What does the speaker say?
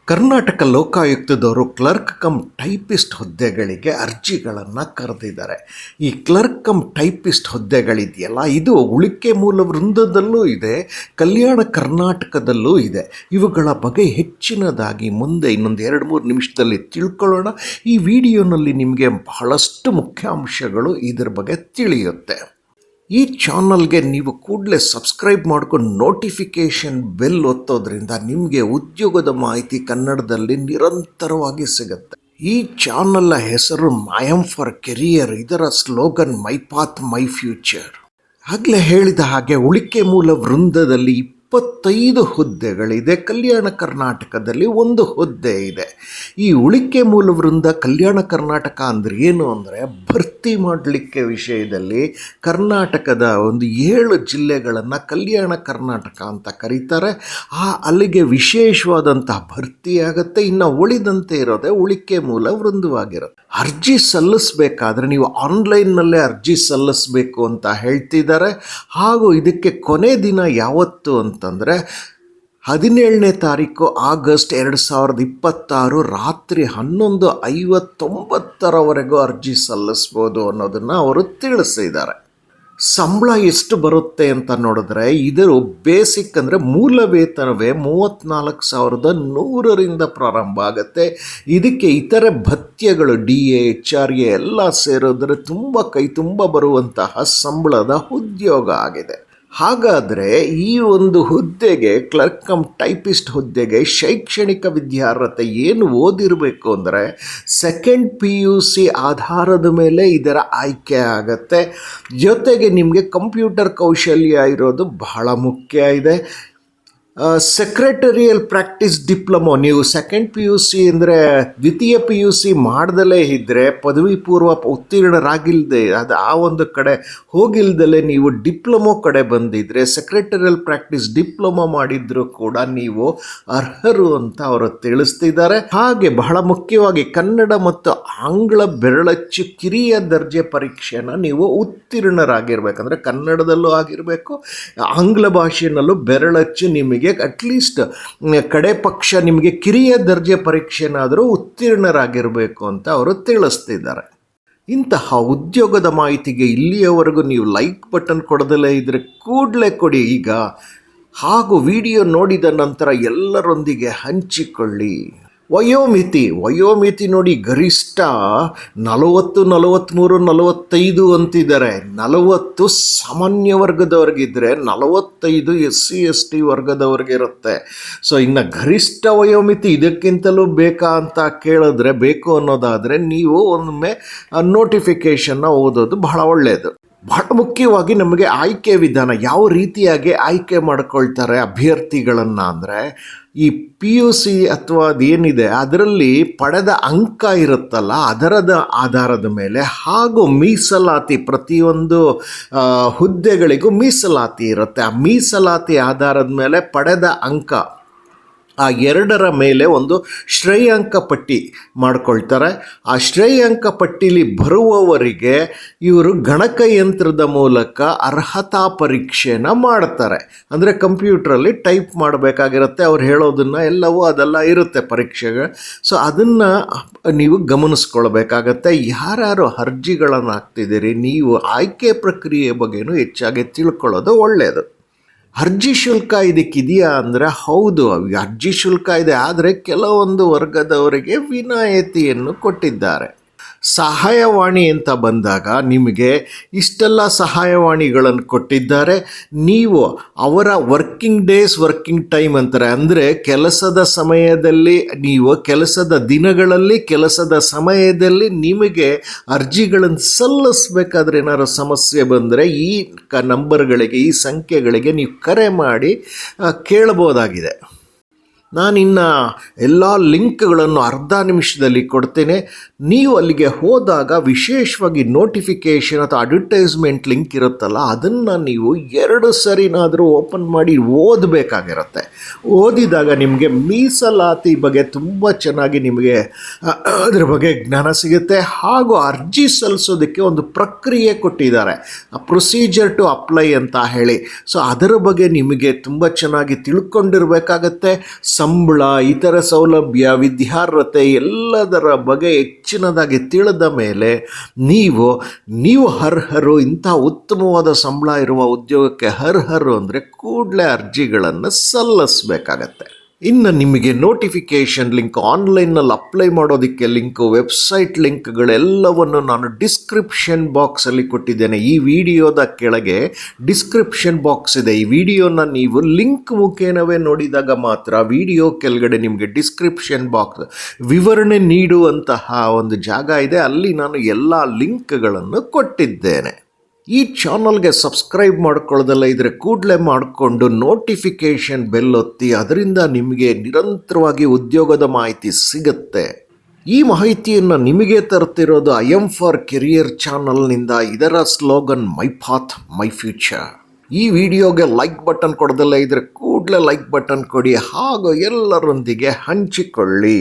Karnataka ಲೋಕಾಯುಕ್ತದವರು clerk come typist ಹುದ್ದೆಗಳಿಗೆ ಅರ್ಜಿಗಳನ್ನು ಕರೆದಿದ್ದಾರೆ. ಈ ಕ್ಲರ್ಕ್ ಕಮ್ ಟೈಪಿಸ್ಟ್ ಹುದ್ದೆಗಳಿದೆಯಲ್ಲ, ಇದು ಉಳಿಕೆ ಮೂಲ ವೃಂದದಲ್ಲೂ ಇದೆ, ಕಲ್ಯಾಣ ಕರ್ನಾಟಕದಲ್ಲೂ ಇದೆ. ಇವುಗಳ ಬಗ್ಗೆ ಹೆಚ್ಚಿನದಾಗಿ ಮುಂದೆ ಇನ್ನೊಂದು 2-3 ನಿಮಿಷದಲ್ಲಿ ತಿಳ್ಕೊಳ್ಳೋಣ. ಈ ವಿಡಿಯೋನಲ್ಲಿ ನಿಮಗೆ ಬಹಳಷ್ಟು ಮುಖ್ಯಾಂಶಗಳು ಇದರ ಬಗ್ಗೆ ತಿಳಿಯುತ್ತೆ. ಈ ಚಾನಲ್ಗೆ ನೀವು ಕೂಡಲೇ ಸಬ್ಸ್ಕ್ರೈಬ್ ಮಾಡ್ಕೊಂಡು ನೋಟಿಫಿಕೇಷನ್ ಬೆಲ್ ಒತ್ತೋದ್ರಿಂದ ನಿಮಗೆ ಉದ್ಯೋಗದ ಮಾಹಿತಿ ಕನ್ನಡದಲ್ಲಿ ನಿರಂತರವಾಗಿ ಸಿಗುತ್ತೆ. ಈ ಚಾನಲ್ ಹೆಸರು ಮೈಮ್ ಫಾರ್ ಕೆರಿಯರ್. ಇದರ slogan my path my future. ಆಗಲೇ ಹೇಳಿದ ಹಾಗೆ ಉಳಿಕೆ ಮೂಲ ವೃಂದದಲ್ಲಿ 25 ಹುದ್ದೆಗಳಿದೆ. ಕಲ್ಯಾಣ ಕರ್ನಾಟಕದಲ್ಲಿ 1 ಹುದ್ದೆ ಇದೆ. ಈ ಉಳಿಕೆ ಮೂಲ ವೃಂದ ಕಲ್ಯಾಣ ಕರ್ನಾಟಕ ಅಂದರೆ ಏನು ಅಂದರೆ, ಭರ್ತಿ ಮಾಡಲಿಕ್ಕೆ ವಿಷಯದಲ್ಲಿ ಕರ್ನಾಟಕದ ಒಂದು 7 ಜಿಲ್ಲೆಗಳನ್ನು ಕಲ್ಯಾಣ ಕರ್ನಾಟಕ ಅಂತ ಕರೀತಾರೆ. ಅಲ್ಲಿಗೆ ವಿಶೇಷವಾದಂತಹ ಭರ್ತಿ ಆಗುತ್ತೆ. ಇನ್ನು ಉಳಿದಂತೆ ಇರೋದೇ ಉಳಿಕೆ ಮೂಲ ವೃಂದವಾಗಿರುತ್ತೆ. ಅರ್ಜಿ ಸಲ್ಲಿಸಬೇಕಾದ್ರೆ ನೀವು ಆನ್ಲೈನ್ನಲ್ಲೇ ಅರ್ಜಿ ಸಲ್ಲಿಸಬೇಕು ಅಂತ ಹೇಳ್ತಿದ್ದಾರೆ. ಹಾಗೂ ಇದಕ್ಕೆ ಕೊನೆ ದಿನ ಯಾವತ್ತು ಅಂತಂದರೆ 17ನೇ ತಾರೀಕು ಆಗಸ್ಟ್ 2026 ರಾತ್ರಿ 11:59 ಅರ್ಜಿ ಸಲ್ಲಿಸ್ಬೋದು ಅನ್ನೋದನ್ನು ಅವರು ತಿಳಿಸಿದ್ದಾರೆ. ಸಂಬಳ ಎಷ್ಟು ಬರುತ್ತೆ ಅಂತ ನೋಡಿದ್ರೆ, ಇದರ ಬೇಸಿಕ್ ಅಂದರೆ ಮೂಲ ವೇತನವೇ 34,100ರಿಂದ ಪ್ರಾರಂಭ ಆಗುತ್ತೆ. ಇದಕ್ಕೆ ಇತರೆ ಭತ್ಯೆಗಳು DA HRA ಎಲ್ಲ ಸೇರಿದ್ರೆ ಕೈ ತುಂಬ ಬರುವಂತಹ ಸಂಬಳದ ಉದ್ಯೋಗ ಆಗಿದೆ. ಹಾಗಾದರೆ ಈ ಒಂದು ಹುದ್ದೆಗೆ, ಕ್ಲರ್ಕ್ ಕಮ್ ಟೈಪಿಸ್ಟ್ ಹುದ್ದೆಗೆ ಶೈಕ್ಷಣಿಕ ವಿದ್ಯಾರ್ಹತೆ ಏನು ಓದಿರಬೇಕು ಅಂದರೆ, 2nd PUC ಆಧಾರದ ಮೇಲೆ ಇದರ ಆಯ್ಕೆ ಆಗುತ್ತೆ. ಜೊತೆಗೆ ನಿಮಗೆ ಕಂಪ್ಯೂಟರ್ ಕೌಶಲ್ಯ ಇರೋದು ಬಹಳ ಮುಖ್ಯ ಇದೆ. ಸೆಕ್ರೆಟರಿಯಲ್ ಪ್ರಾಕ್ಟೀಸ್ ಡಿಪ್ಲೊಮೊ, ನೀವು 2nd PUC ಅಂದರೆ ದ್ವಿತೀಯ PUC ಮಾಡ್ದಲೇ ಇದ್ದರೆ, ಪದವಿ ಪೂರ್ವ ಉತ್ತೀರ್ಣರಾಗಿಲ್ಲದೆ ಆ ಒಂದು ಕಡೆ ಹೋಗಿಲ್ದಲೇ ನೀವು ಡಿಪ್ಲೊಮೊ ಕಡೆ ಬಂದಿದ್ದರೆ, ಸೆಕ್ರೆಟರಿಯಲ್ ಪ್ರಾಕ್ಟೀಸ್ ಡಿಪ್ಲೊಮೊ ಮಾಡಿದರೂ ಕೂಡ ನೀವು ಅರ್ಹರು ಅಂತ ಅವರು ತಿಳಿಸ್ತಿದ್ದಾರೆ. ಹಾಗೆ ಬಹಳ ಮುಖ್ಯವಾಗಿ ಕನ್ನಡ ಮತ್ತು ಆಂಗ್ಲ ಬೆರಳಚ್ಚು ಕಿರಿಯ ದರ್ಜೆ ಪರೀಕ್ಷೆನ ನೀವು ಉತ್ತೀರ್ಣರಾಗಿರ್ಬೇಕಂದ್ರೆ ಕನ್ನಡದಲ್ಲೂ ಆಗಿರಬೇಕು, ಆಂಗ್ಲ ಭಾಷೆಯಲ್ಲೂ ಬೆರಳಚ್ಚು ನಿಮಗೆ ಅಟ್ಲೀಸ್ಟ್ ಕಡೆ ಪಕ್ಷ ನಿಮಗೆ ಕಿರಿಯ ದರ್ಜೆ ಪರೀಕ್ಷೆನಾದರೂ ಉತ್ತೀರ್ಣರಾಗಿರಬೇಕು ಅಂತ ಅವರು ತಿಳಿಸ್ತಿದ್ದಾರೆ. ಇಂತಹ ಉದ್ಯೋಗದ ಮಾಹಿತಿಗೆ ಇಲ್ಲಿಯವರೆಗೂ ನೀವು ಲೈಕ್ ಬಟನ್ ಕೊಡದಲೇ ಇದ್ದರೆ ಕೂಡಲೇ ಕೊಡಿ ಈಗ. ಹಾಗೂ ವಿಡಿಯೋ ನೋಡಿದ ನಂತರ ಎಲ್ಲರೊಂದಿಗೆ ಹಂಚಿಕೊಳ್ಳಿ. ವಯೋಮಿತಿ ನೋಡಿ, ಗರಿಷ್ಠ 40, 43, 45 ಅಂತಿದ್ದಾರೆ. 40 ಸಾಮಾನ್ಯ ವರ್ಗದವ್ರಿಗಿದ್ರೆ 45 SC ST ವರ್ಗದವ್ರಿಗಿರುತ್ತೆ. ಸೊ ಇನ್ನು ಗರಿಷ್ಠ ವಯೋಮಿತಿ ಇದಕ್ಕಿಂತಲೂ ಬೇಕಾ ಅಂತ ಕೇಳಿದ್ರೆ, ಬೇಕು ಅನ್ನೋದಾದರೆ ನೀವು ಒಮ್ಮೆ ನೋಟಿಫಿಕೇಷನ್ನ ಓದೋದು ಬಹಳ ಒಳ್ಳೆಯದು. ಬಹಳ ಮುಖ್ಯವಾಗಿ ನಮಗೆ ಆಯ್ಕೆ ವಿಧಾನ ಯಾವ ರೀತಿಯಾಗಿ ಆಯ್ಕೆ ಮಾಡ್ಕೊಳ್ತಾರೆ ಅಭ್ಯರ್ಥಿಗಳನ್ನು ಅಂದರೆ, ಈ PUC ಅಥವಾ ಅದೇನಿದೆ ಅದರಲ್ಲಿ ಪಡೆದ ಅಂಕ ಇರುತ್ತಲ್ಲ, ಅದರದ ಆಧಾರದ ಮೇಲೆ, ಹಾಗೂ ಮೀಸಲಾತಿ, ಪ್ರತಿಯೊಂದು ಹುದ್ದೆಗಳಿಗೂ ಮೀಸಲಾತಿ ಇರುತ್ತೆ. ಆ ಮೀಸಲಾತಿ ಆಧಾರದ ಮೇಲೆ ಪಡೆದ ಅಂಕ, ಆ 2ರ ಮೇಲೆ ಒಂದು ಶ್ರೇಯಾಂಕ ಪಟ್ಟಿ ಮಾಡ್ಕೊಳ್ತಾರೆ. ಆ ಶ್ರೇಯಾಂಕ ಪಟ್ಟಿಲಿ ಬರುವವರಿಗೆ ಇವರು ಗಣಕಯಂತ್ರದ ಮೂಲಕ ಅರ್ಹತಾ ಪರೀಕ್ಷೆನ ಮಾಡ್ತಾರೆ. ಅಂದರೆ ಕಂಪ್ಯೂಟ್ರಲ್ಲಿ ಟೈಪ್ ಮಾಡಬೇಕಾಗಿರುತ್ತೆ, ಅವ್ರು ಹೇಳೋದನ್ನು ಎಲ್ಲವೂ ಅದೆಲ್ಲ ಇರುತ್ತೆ ಪರೀಕ್ಷೆಗೆ. ಸೊ ಅದನ್ನು ನೀವು ಗಮನಿಸ್ಕೊಳ್ಬೇಕಾಗತ್ತೆ. ಯಾರ್ಯಾರು ಅರ್ಜಿಗಳನ್ನು ಹಾಕ್ತಿದ್ದೀರಿ, ನೀವು ಆಯ್ಕೆ ಪ್ರಕ್ರಿಯೆ ಬಗ್ಗೆನೂ ಹೆಚ್ಚಾಗಿ ತಿಳ್ಕೊಳ್ಳೋದು ಒಳ್ಳೆಯದು. ಅರ್ಜಿ ಶುಲ್ಕ ಇದಕ್ಕಿದೆಯಾ ಅಂದರೆ, ಹೌದು, ಅರ್ಜಿ ಶುಲ್ಕ ಇದೆ. ಆದರೆ ಕೆಲವೊಂದು ವರ್ಗದವರಿಗೆ ವಿನಾಯಿತಿಯನ್ನು ಕೊಟ್ಟಿದ್ದಾರೆ. ಸಹಾಯವಾಣಿ ಅಂತ ಬಂದಾಗ ನಿಮಗೆ ಇಷ್ಟೆಲ್ಲ ಸಹಾಯವಾಣಿಗಳನ್ನು ಕೊಟ್ಟಿದ್ದಾರೆ. ನೀವು ಅವರ ವರ್ಕಿಂಗ್ ಟೈಮ್ ಅಂತಾರೆ, ಅಂದರೆ ಕೆಲಸದ ಸಮಯದಲ್ಲಿ, ನೀವು ಕೆಲಸದ ದಿನಗಳಲ್ಲಿ, ಕೆಲಸದ ಸಮಯದಲ್ಲಿ ನಿಮಗೆ ಅರ್ಜಿಗಳನ್ನು ಸಲ್ಲಿಸಬೇಕಾದ್ರೆ ಏನಾದ್ರು ಸಮಸ್ಯೆ ಬಂದರೆ ಈ ನಂಬರ್ಗಳಿಗೆ, ಈ ಸಂಖ್ಯೆಗಳಿಗೆ ನೀವು ಕರೆ ಮಾಡಿ ಕೇಳಬಹುದಾಗಿದೆ. ನಾನಿನ್ನು ಎಲ್ಲ ಲಿಂಕ್ಗಳನ್ನು ಅರ್ಧ ನಿಮಿಷದಲ್ಲಿ ಕೊಡ್ತೇನೆ. ನೀವು ಅಲ್ಲಿಗೆ ಹೋದಾಗ ವಿಶೇಷವಾಗಿ ನೋಟಿಫಿಕೇಷನ್ ಅಥವಾ ಅಡ್ವರ್ಟೈಸ್ಮೆಂಟ್ ಲಿಂಕ್ ಇರುತ್ತಲ್ಲ, ಅದನ್ನು ನೀವು 2 ಸರಿನಾದರೂ ಓಪನ್ ಮಾಡಿ ಓದಬೇಕಾಗಿರುತ್ತೆ. ಓದಿದಾಗ ನಿಮಗೆ ಮೀಸಲಾತಿ ಬಗ್ಗೆ ತುಂಬ ಚೆನ್ನಾಗಿ ನಿಮಗೆ ಅದ್ರ ಬಗ್ಗೆ ಜ್ಞಾನ ಸಿಗುತ್ತೆ. ಹಾಗೂ ಅರ್ಜಿ ಸಲ್ಲಿಸೋದಕ್ಕೆ ಒಂದು ಪ್ರಕ್ರಿಯೆ ಕೊಟ್ಟಿದ್ದಾರೆ, ಪ್ರೊಸೀಜರ್ ಟು ಅಪ್ಲೈ ಅಂತ ಹೇಳಿ. ಸೊ ಅದರ ಬಗ್ಗೆ ನಿಮಗೆ ತುಂಬ ಚೆನ್ನಾಗಿ ತಿಳ್ಕೊಂಡಿರಬೇಕಾಗತ್ತೆ. ಸಂಬಳ, ಇತರ ಸೌಲಭ್ಯ, ವಿದ್ಯಾರ್ಹತೆ ಎಲ್ಲದರ ಬಗ್ಗೆ ಹೆಚ್ಚಿನದಾಗಿ ತಿಳಿದ ಮೇಲೆ ನೀವು ಅರ್ಹರು, ಇಂಥ ಉತ್ತಮವಾದ ಸಂಬಳ ಇರುವ ಉದ್ಯೋಗಕ್ಕೆ ಅರ್ಹರು ಅಂದರೆ ಕೂಡಲೇ ಅರ್ಜಿಗಳನ್ನು ಸಲ್ಲಿಸಬೇಕಾಗತ್ತೆ. ಇನ್ನು ನಿಮಗೆ ನೋಟಿಫಿಕೇಷನ್ ಲಿಂಕ್, ಆನ್ಲೈನಲ್ಲಿ ಅಪ್ಲೈ ಮಾಡೋದಕ್ಕೆ ಲಿಂಕು, ವೆಬ್ಸೈಟ್ ಲಿಂಕ್ಗಳೆಲ್ಲವನ್ನು ನಾನು ಡಿಸ್ಕ್ರಿಪ್ಷನ್ ಬಾಕ್ಸಲ್ಲಿ ಕೊಟ್ಟಿದ್ದೇನೆ. ಈ ವಿಡಿಯೋದ ಕೆಳಗೆ ಡಿಸ್ಕ್ರಿಪ್ಷನ್ ಬಾಕ್ಸ್ ಇದೆ. ಈ ವಿಡಿಯೋನ ನೀವು ಲಿಂಕ್ ಮುಖೇನವೇ ನೋಡಿದಾಗ ಮಾತ್ರ ವಿಡಿಯೋ ಕೆಳಗಡೆ ನಿಮಗೆ ಡಿಸ್ಕ್ರಿಪ್ಷನ್ ಬಾಕ್ಸ್ ವಿವರಣೆ ನೀಡುವಂತಹ ಒಂದು ಜಾಗ ಇದೆ. ಅಲ್ಲಿ ನಾನು ಎಲ್ಲ ಲಿಂಕ್ಗಳನ್ನು ಕೊಟ್ಟಿದ್ದೇನೆ. ಈ ಚಾನಲ್ಗೆ ಸಬ್ಸ್ಕ್ರೈಬ್ ಮಾಡ್ಕೊಳ್ಳೋದಲ್ಲ ಇದ್ರೆ ಕೂಡಲೇ ಮಾಡಿಕೊಂಡು ನೋಟಿಫಿಕೇಷನ್ ಬೆಲ್ ಒತ್ತಿ, ಅದರಿಂದ ನಿಮಗೆ ನಿರಂತರವಾಗಿ ಉದ್ಯೋಗದ ಮಾಹಿತಿ ಸಿಗುತ್ತೆ. ಈ ಮಾಹಿತಿಯನ್ನು ನಿಮಗೆ ತರ್ತಿರೋದು ಐ ಎಮ್ ಫಾರ್ ಕೆರಿಯರ್ ಚಾನಲ್ನಿಂದ. ಇದರ slogan my path my future. ಈ ವಿಡಿಯೋಗೆ ಲೈಕ್ ಬಟನ್ ಕೊಡೋದಲ್ಲ ಇದ್ರೆ ಕೂಡಲೇ ಲೈಕ್ ಬಟನ್ ಕೊಡಿ ಹಾಗೂ ಎಲ್ಲರೊಂದಿಗೆ ಹಂಚಿಕೊಳ್ಳಿ.